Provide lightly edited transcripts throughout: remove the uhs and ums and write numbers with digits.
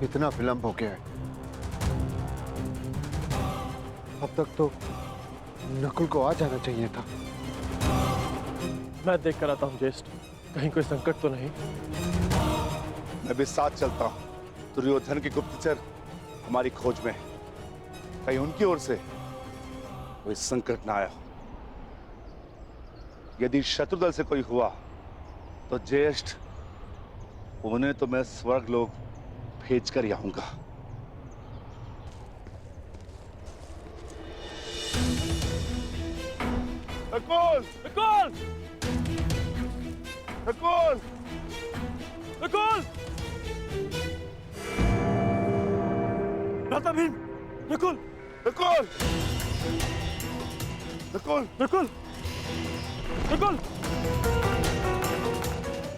इतना विलंब हो गया है। अब तक तो नकुल को आ जाना चाहिए था। मैं देख कर आता हूँ ज्येष्ठ, कहीं कोई संकट तो नहीं। मैं भी साथ चलता हूँ। दुर्योधन के गुप्तचर हमारी खोज में, कहीं उनकी ओर से कोई संकट ना आया। यदि शत्रुदल से कोई हुआ तो ज्येष्ठ, उन्हें तो मैं स्वर्ग लोक भेज कर ही आऊंगा। नकुल! नकुल! नकुल! नकुल! भ्राता भीम! नकुल! नकुल! नकुल! नकुल! नकुल!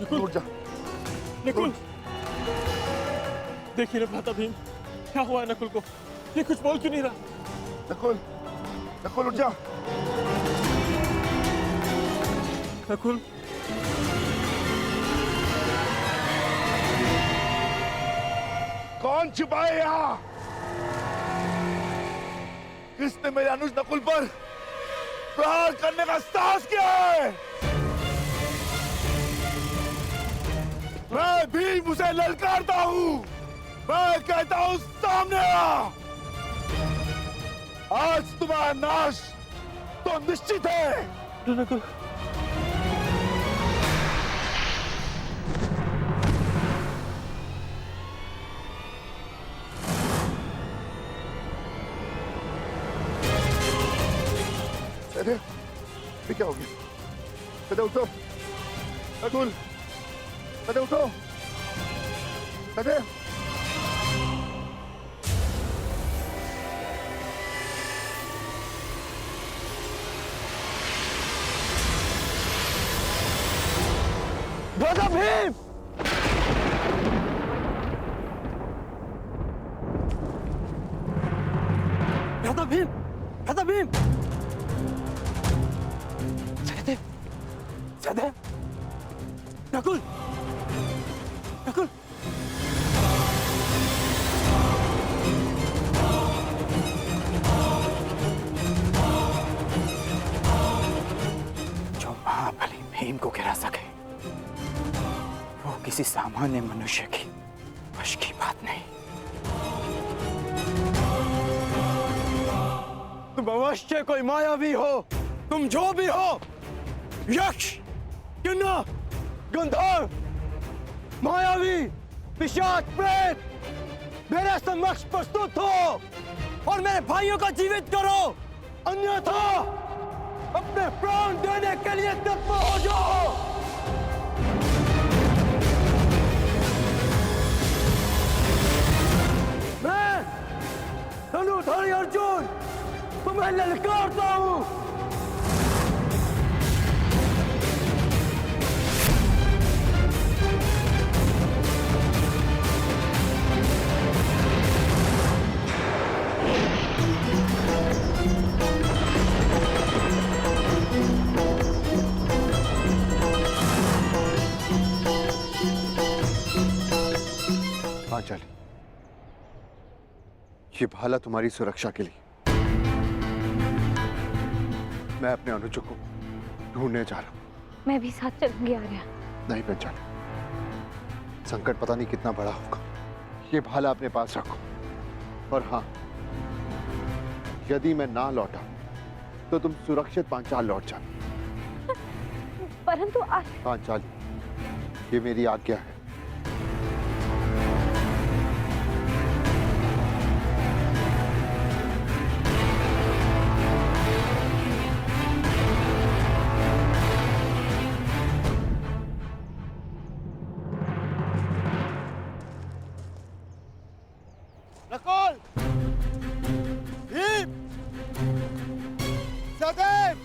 नकुल! उठ जा। नकुल! देखिए ना भ्राता भीम, क्या हुआ है नकुल को? ये कुछ बोल क्यों नहीं रहा? नकुल! नकुल उठ जा। नकुल! कौन छिपाए यहां? किसने मेरे अनुज नकुल पर प्रहार करने का साहस किया है? मैं भी उसे ललकारता हूं। मैं कहता हूं सामने आ। आज तुम्हारा नाश तो निश्चित है। नकुल! अरे ये क्या हो गया? कदे उठो। नकुल, कदे उठो। कदे। भ्राता भीम! भ्राता भीम! भ्राता भीम! सहदेव! सहदेव! नकुल! नकुल! जो महाबली भीम को गिरा सके वो किसी सामान्य मनुष्य की वश की बात नहीं। तुम अवश्य कोई मायावी हो, तुम जो भी हो, यक्ष, किन्नर, गंधर्व, मायावी, पिशाच, प्रेत, मेरे समक्ष प्रस्तुत हो और मेरे भाइयों को जीवित करो, अन्यथा अपने प्राण देने के लिए तत्पर हो जाओ। मैं धनुधारी अर्जुन तुम्हें ललकारता हूं। पांचाली, ये भाला तुम्हारी सुरक्षा के लिए। मैं अपने अनुजों को ढूंढने जा रहा हूं। मैं भी साथ चलूंगी आर्या। नहीं पांचाली, संकट पता नहीं कितना बड़ा होगा। ये भाला अपने पास रखो। और हाँ, यदि मैं ना लौटा तो तुम सुरक्षित पांचाल लौट जाना। परंतु पांचाली, ये मेरी आज्ञा है। नकुल! भीम! सहदेव!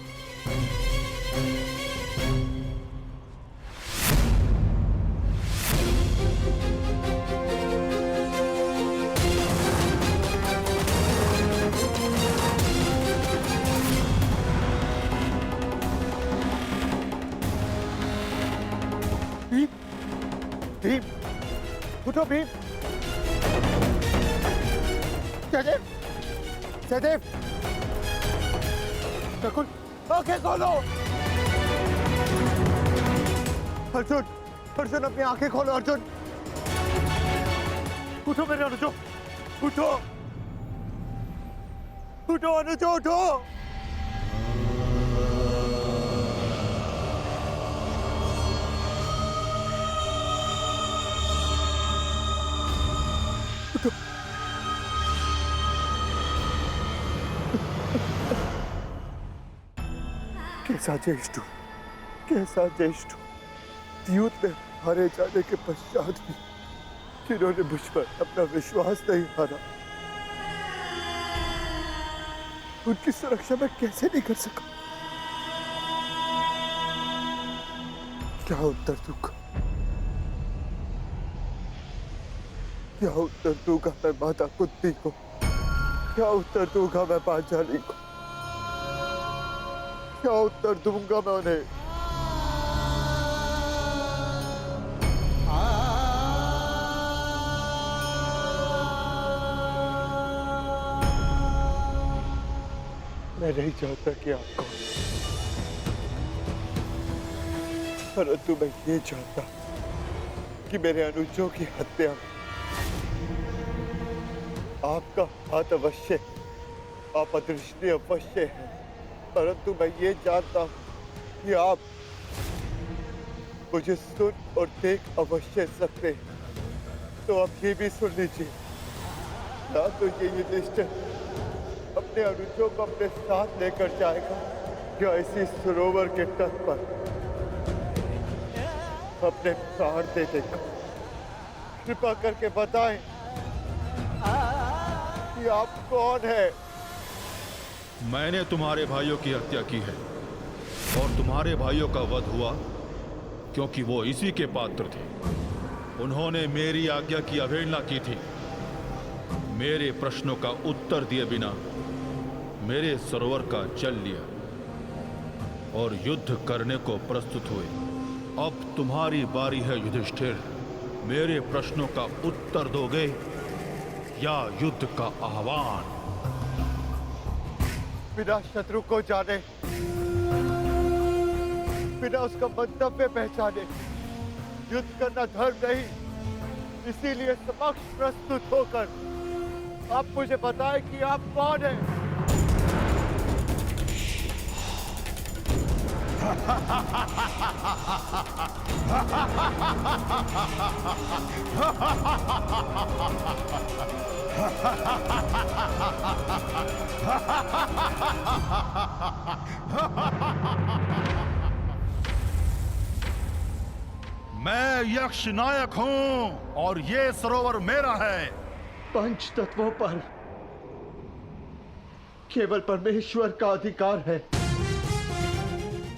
भीम! भीम! उठो भीम! सहदेव, सहदेव, नकुल, आंखें खोलो। अर्जुन, अर्जुन अपनी आंखें खोलो अर्जुन। उठो मेरे अनुजो, उठो, उठो अनुजो, उठो। कैसा ज्येष्ठ, कैसा ज्येष्ठ। युद्ध में हारे जाने के पश्चात भी जिन्होंने मुझ पर अपना विश्वास नहीं हारा, उनकी सुरक्षा मैं कैसे नहीं कर सका? क्या उत्तर दूंगा, क्या उत्तर दूंगा मैं माता कुंती को, क्या उत्तर दूंगा मैं पांचाली को, क्या उत्तर दूंगा मैं उन्हें? मैं नहीं चाहता कि आप कहो, परंतु मैं ये चाहता कि मेरे अनुजों की हत्या में आपका हाथ अवश्य, आप अदृष्टि अवश्य है, परंतु मैं ये जानता हूं कि आप मुझे सुन और देख अवश्य सकते हैं। तो आप ये भी सुन लीजिए, या तो ये युधिष्ठिर अपने अनुजों को अपने साथ लेकर जाएगा, या इसी सरोवर के तट पर अपने प्राण दे देगा। कृपा करके बताएं कि आप कौन है? मैंने तुम्हारे भाइयों की हत्या की है और तुम्हारे भाइयों का वध हुआ क्योंकि वो इसी के पात्र थे। उन्होंने मेरी आज्ञा की अवहेलना की थी। मेरे प्रश्नों का उत्तर दिए बिना मेरे सरोवर का जल लिया और युद्ध करने को प्रस्तुत हुए। अब तुम्हारी बारी है युधिष्ठिर। मेरे प्रश्नों का उत्तर दोगे या युद्ध का आह्वान? बिना शत्रु को जाने, बिना उसका मंतव्य पहचाने युद्ध करना धर्म नहीं। इसीलिए समक्ष प्रस्तुत होकर आप मुझे बताएं कि आप कौन हैं? मैं यक्ष नायक हूं और ये सरोवर मेरा है। पंच तत्वों पर केवल परमेश्वर का अधिकार है,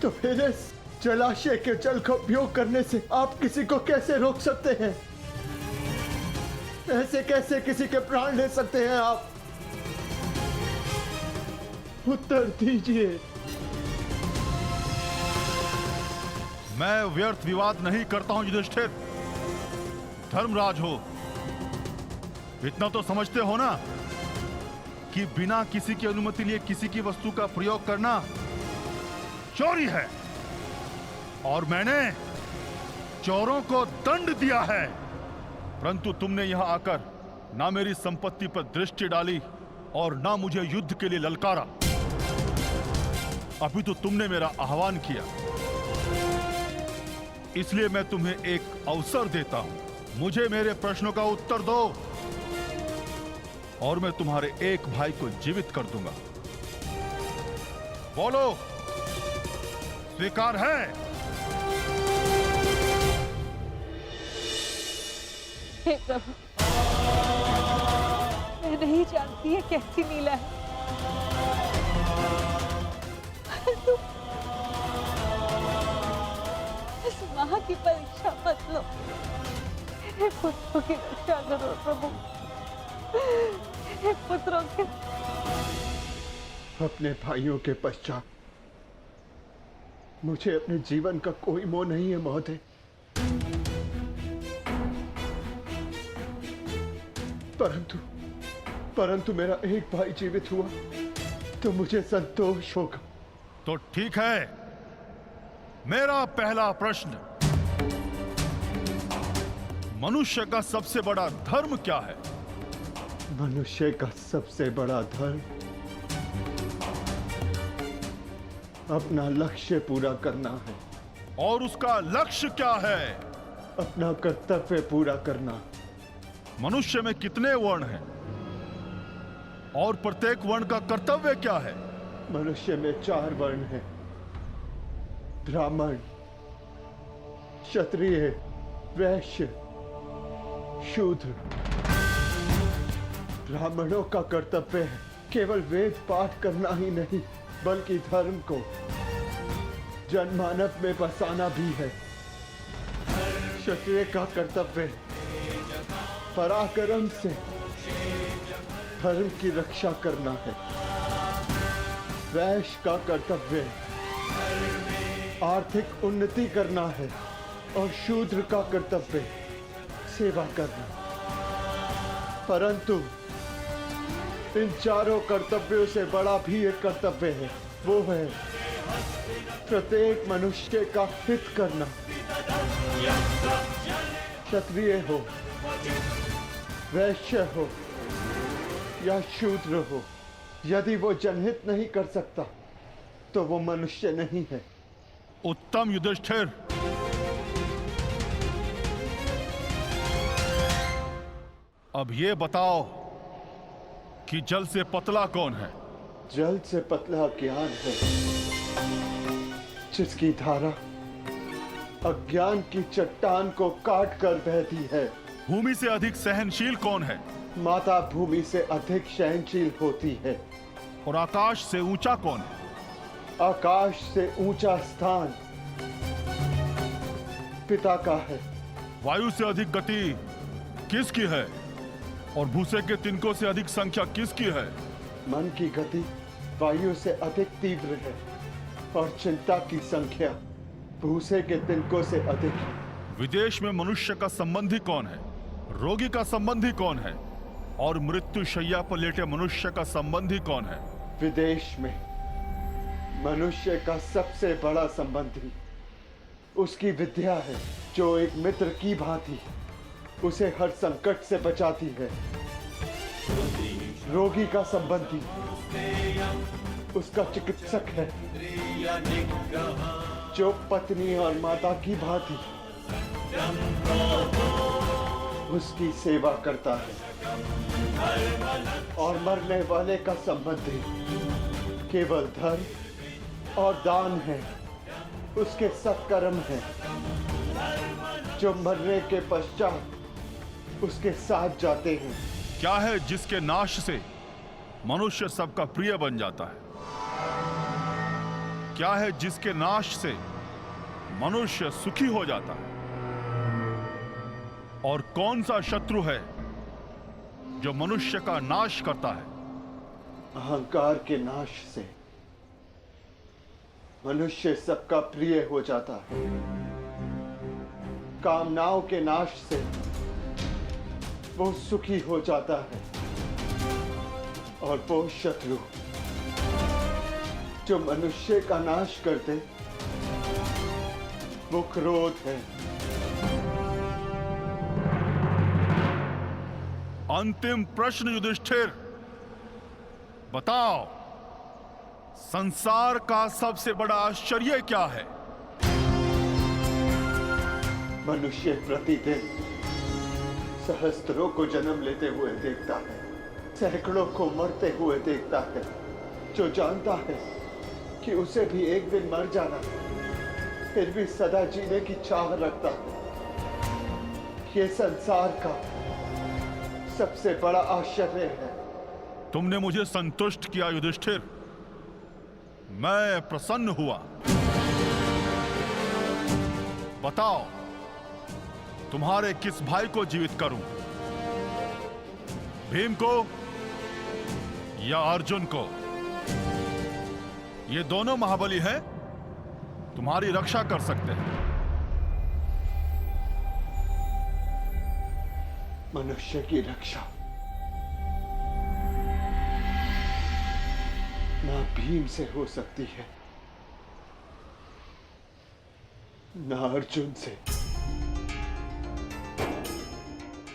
तो फिर इस जलाशय के जल का उपयोग करने से आप किसी को कैसे रोक सकते हैं? ऐसे कैसे किसी के प्राण ले सकते हैं आप? उत्तर दीजिए। मैं व्यर्थ विवाद नहीं करता हूं युधिष्ठिर। धर्मराज हो, इतना तो समझते हो ना कि बिना किसी की अनुमति लिए किसी की वस्तु का प्रयोग करना चोरी है और मैंने चोरों को दंड दिया है। परंतु तुमने यहां आकर ना मेरी संपत्ति पर दृष्टि डाली और ना मुझे युद्ध के लिए ललकारा। अभी तो तुमने मेरा आह्वान किया, इसलिए मैं तुम्हें एक अवसर देता हूं। मुझे मेरे प्रश्नों का उत्तर दो और मैं तुम्हारे एक भाई को जीवित कर दूंगा। बोलो, स्वीकार है? हे प्रभु, मैं नहीं जानती है कैसी लीला है, परंतु इस मां की परीक्षा मत लो। मेरे पुत्रों की रक्षा करो प्रभु, मेरे पुत्रों के। अपने भाइयों के पश्चात मुझे अपने जीवन का कोई मोह नहीं है महोदय, परंतु परंतु मेरा एक भाई जीवित हुआ तो मुझे संतोष होगा। तो ठीक है, मेरा पहला प्रश्न, मनुष्य का सबसे बड़ा धर्म क्या है? मनुष्य का सबसे बड़ा धर्म अपना लक्ष्य पूरा करना है। और उसका लक्ष्य क्या है? अपना कर्तव्य पूरा करना। मनुष्य में कितने वर्ण हैं और प्रत्येक वर्ण का कर्तव्य क्या है? मनुष्य में 4 वर्ण हैं, ब्राह्मण, क्षत्रिय, वैश्य, शूद्र। ब्राह्मणों का कर्तव्य है केवल वेद पाठ करना ही नहीं बल्कि धर्म को जनमानव में बसाना भी है। क्षत्रिय का कर्तव्य पराक्रम से धर्म की रक्षा करना है। वैश्य का कर्तव्य आर्थिक उन्नति करना है और शूद्र का कर्तव्य सेवा करना। परंतु इन चारों कर्तव्यों से बड़ा भी एक कर्तव्य है, वो है प्रत्येक मनुष्य का हित करना। क्षत्रिय हो, वैश्य हो या शूद्र हो, यदि वो जनहित नहीं कर सकता तो वो मनुष्य नहीं है। उत्तम युधिष्ठिर, अब ये बताओ कि जल से पतला कौन है? जल से पतला ज्ञान है, जिसकी धारा अज्ञान की चट्टान को काट कर बहती है। भूमि से अधिक सहनशील कौन है? माता भूमि से अधिक सहनशील होती है। और आकाश से ऊंचा कौन है? आकाश से ऊंचा स्थान पिता का है। वायु से अधिक गति किसकी है? और भूसे के तिनकों से अधिक संख्या किसकी है? मन की गति वायु से अधिक तीव्र है और चिंता की संख्या भूसे के तिनकों से अधिक है। विदेश में मनुष्य का संबंधी कौन है? रोगी का संबंधी कौन है? और मृत्यु शैया पर लेटे मनुष्य का संबंधी कौन है? विदेश में मनुष्य का सबसे बड़ा संबंधी उसकी विद्या है, जो एक मित्र की भांति उसे हर संकट से बचाती है। रोगी का संबंधी उसका चिकित्सक है, जो पत्नी और माता की भांति उसकी सेवा करता है। और मरने वाले का संबंधी केवल धर्म और दान है, उसके सत्कर्म है, जो मरने के पश्चात उसके साथ जाते हैं। क्या है जिसके नाश से मनुष्य सबका प्रिय बन जाता है? क्या है जिसके नाश से मनुष्य सुखी हो जाता है? और कौन सा शत्रु है जो मनुष्य का नाश करता है? अहंकार के नाश से मनुष्य सबका प्रिय हो जाता है। कामनाओं के नाश से वो सुखी हो जाता है। और वो शत्रु जो मनुष्य का नाश करते वो क्रोध है। अंतिम प्रश्न युधिष्ठिर, बताओ संसार का सबसे बड़ा आश्चर्य क्या है? मनुष्य प्रतिदिन सहस्त्रों को जन्म लेते हुए देखता है, सैकड़ों को मरते हुए देखता है, जो जानता है कि उसे भी एक दिन मर जाना है, फिर भी सदा जीने की चाह रखता है। ये संसार का सबसे बड़ा आश्चर्य है। तुमने मुझे संतुष्ट किया युधिष्ठिर, मैं प्रसन्न हुआ। बताओ तुम्हारे किस भाई को जीवित करूं? भीम को या अर्जुन को? ये दोनों महाबली हैं, तुम्हारी रक्षा कर सकते हैं। मनुष्य की रक्षा ना भीम से हो सकती है, ना अर्जुन से।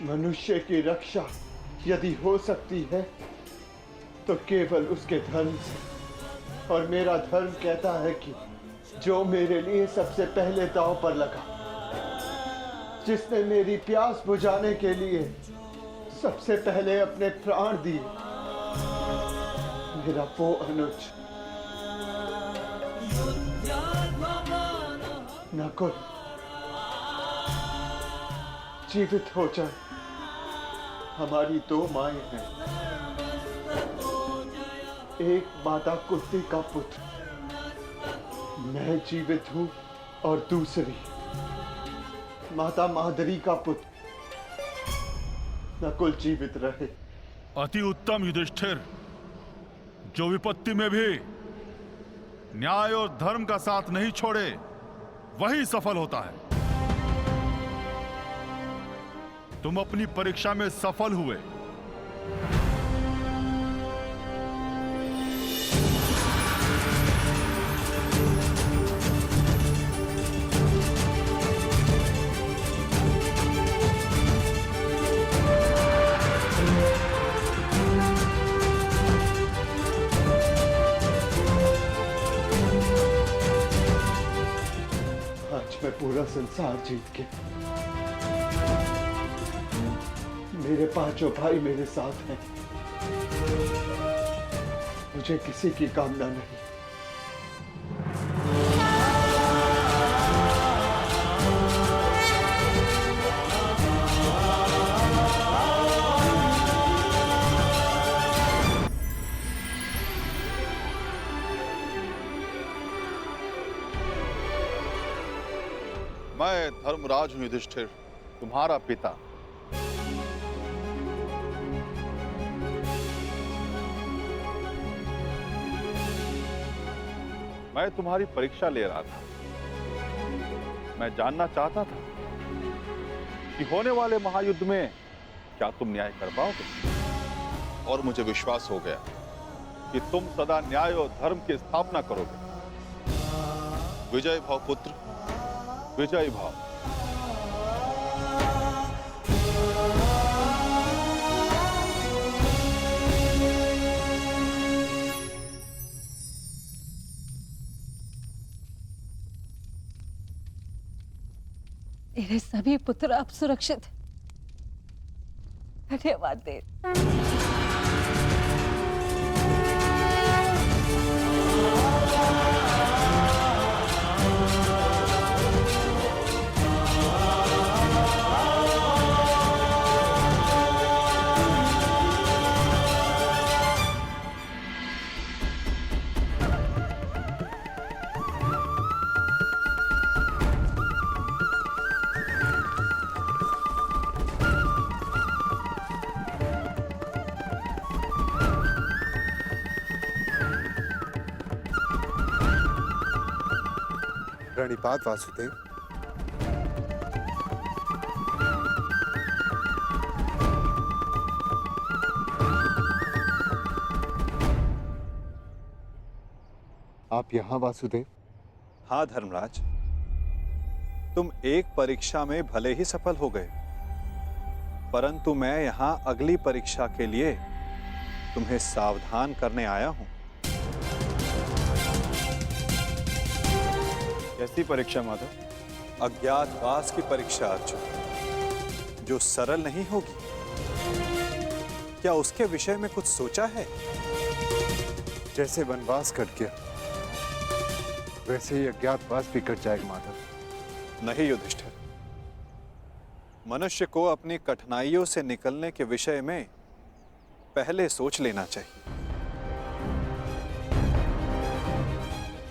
मनुष्य की रक्षा यदि हो सकती है तो केवल उसके धर्म से, और मेरा धर्म कहता है कि जो मेरे लिए सबसे पहले दांव पर लगा, जिसने मेरी प्यास बुझाने के लिए सबसे पहले अपने प्राण दिए, मेरा वो अनुज नकुल जीवित हो जाए। हमारी दो माएं हैं, एक माता कुंती का पुत्र, मैं जीवित हूं, और दूसरी माता मादरी का पुत्र नकुल जीवित रहे। अति उत्तम युधिष्ठिर, जो विपत्ति में भी न्याय और धर्म का साथ नहीं छोड़े वही सफल होता है। तुम अपनी परीक्षा में सफल हुए। आज मैं पूरा संसार जीत के, मेरे पांचों भाई मेरे साथ हैं, मुझे किसी की कामना नहीं। मैं धर्मराज हूं युधिष्ठिर, तुम्हारा पिता। मैं तुम्हारी परीक्षा ले रहा था। मैं जानना चाहता था कि होने वाले महायुद्ध में क्या तुम न्याय कर पाओगे, और मुझे विश्वास हो गया कि तुम सदा न्याय और धर्म की स्थापना करोगे। विजय भाव पुत्र, विजय भाव। मेरे सभी पुत्र अब सुरक्षित हैं। धन्यवाद देव। प्रणिपात वासुदेव। आप यहां वासुदेव? हाँ धर्मराज, तुम एक परीक्षा में भले ही सफल हो गए, परंतु मैं यहां अगली परीक्षा के लिए तुम्हें सावधान करने आया हूं। कैसी परीक्षा माधव? अज्ञातवास की परीक्षा अर्जुन, जो सरल नहीं होगी। क्या उसके विषय में कुछ सोचा है? जैसे वनवास कट गया वैसे ही अज्ञातवास भी कट जाएगा माधव। नहीं युधिष्ठिर, मनुष्य को अपनी कठिनाइयों से निकलने के विषय में पहले सोच लेना चाहिए,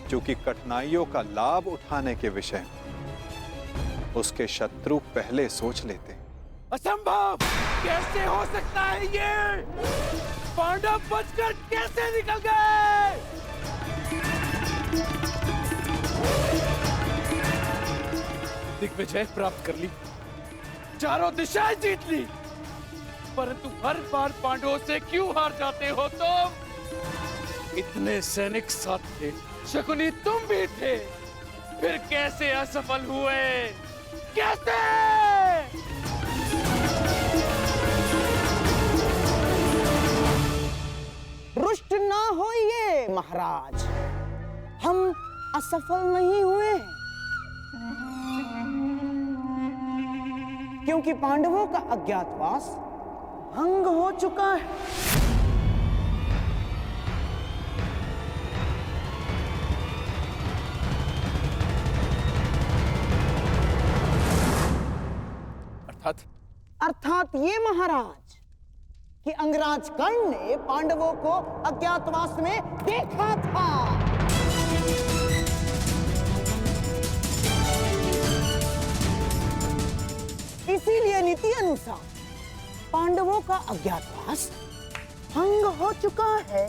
क्योंकि कठिनाइयों का लाभ उठाने के विषय में उसके शत्रु पहले सोच लेते हैं। असंभव! कैसे हो सकता है ये? पांडव बचकर कैसे निकल गए? दिग्विजय प्राप्त कर ली, चारों दिशाएं जीत ली, परंतु हर बार पांडवों से क्यों हार जाते हो तुम? इतने सैनिक साथ थे, शकुनी तुम भी थे, फिर कैसे असफल हुए? कैसे? रुष्ट ना होइए महाराज, हम असफल नहीं हुए, क्योंकि पांडवों का अज्ञातवास भंग हो चुका है। अर्थात ये महाराज कि अंगराज कर्ण ने पांडवों को अज्ञातवास में देखा था। इसीलिए नीति अनुसार पांडवों का अज्ञातवास भंग हो चुका है।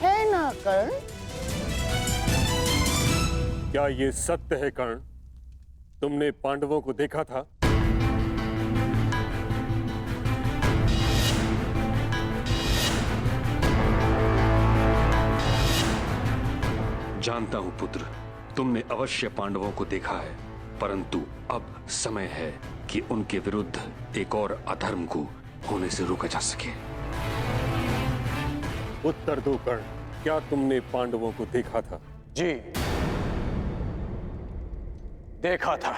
है ना कर्ण? क्या ये सत्य है कर्ण? तुमने पांडवों को देखा था? जानता हूं पुत्र, तुमने अवश्य पांडवों को देखा है, परंतु अब समय है कि उनके विरुद्ध एक और अधर्म को होने से रोका जा सके। उत्तर दो कर्ण, क्या तुमने पांडवों को देखा था? जी, देखा था।